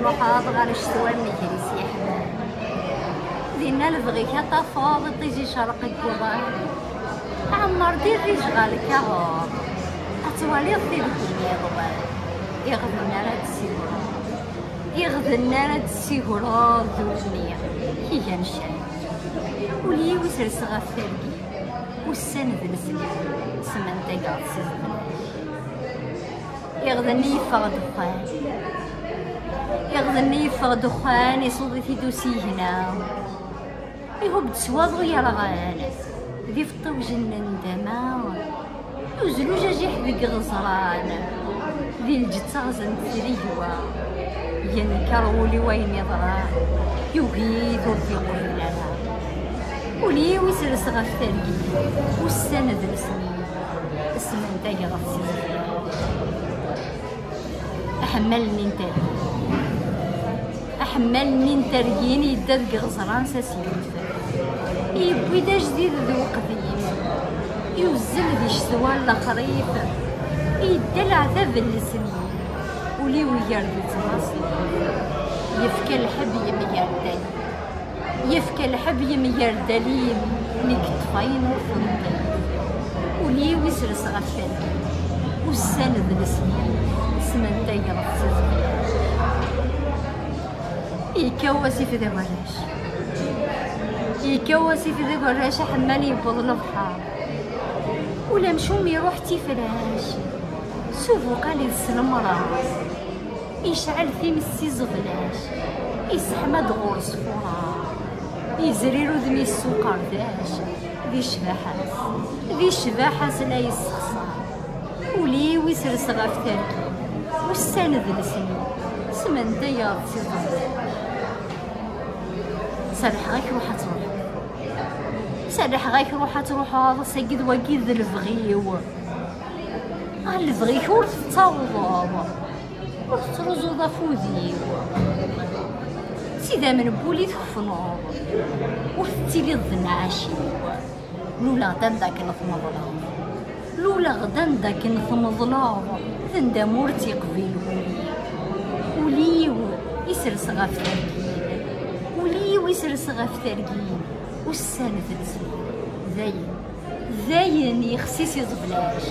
نروح غير الشتوى نجلس يا حمام دينا البغيك طفاض تيجي شرق الكبار عمر دير رجالك اهو اتوالي طيب الدنيا ضوال يغدنا راه تسيهرا يغدنا راه تسيهرا الدنيا هي نشان ولي وسرس غفاركي والسند نسلي سمان تاقع تسيزن يغدني يفغ دخان يغدني يفغ دخان يصوضي في دوسي هنا يهو بتسواض يا رغان ذي فطو جنن دما يوزلو جاجي حبيق غزران ذي الجتا غزن تريوا ينكرولي وين يضران يوغيد ورثي قبلنا ولي ويسرس غفترقي والسند السنين اسمن تاقي غفترقي أحملني نترقي أحملني نترقين يداد غزران ساسيوت يبوي دا جديد ذو قديم يوزل ذي شتوى لخريف يدلع ذاب السنين ولي ويرد تراصي يفكى الحب يميردالي يفكى الحب يميردالي نيك طفاين وفنطي ولي ويسرس غفالي والسند السنين سمن تايا غفزي يكواسي في ذا وراش يكواسي في ذا وراش حمال يبوض البحر ولا مشوم يروح تيفراش سوفو قالي السلم راس يشعل في مسي زغلاش يسحمد غور صفورا يزريرو ذمي السوق رداش ذي شباحاس لا يسخصر ولي ويسرس غفتركي والسند السنين سمن دياض تيضل سرح غيك روحا تروح سرح غيك روحا تروح هذا سيد وقيد الفغيو الفغيك ور تتاوض ور ترزو ذا فوذيو سيدا من بولي تخفنوض ور تتيلي الضنعاشي لولا غدا داك نثمضلاو لولا غدا داك نثمضلاو ثندا مورتي قبيل وليو يسرس غفتركين وليو يسرس غفتركين والسند الزين زاين يخسيس يزبلاش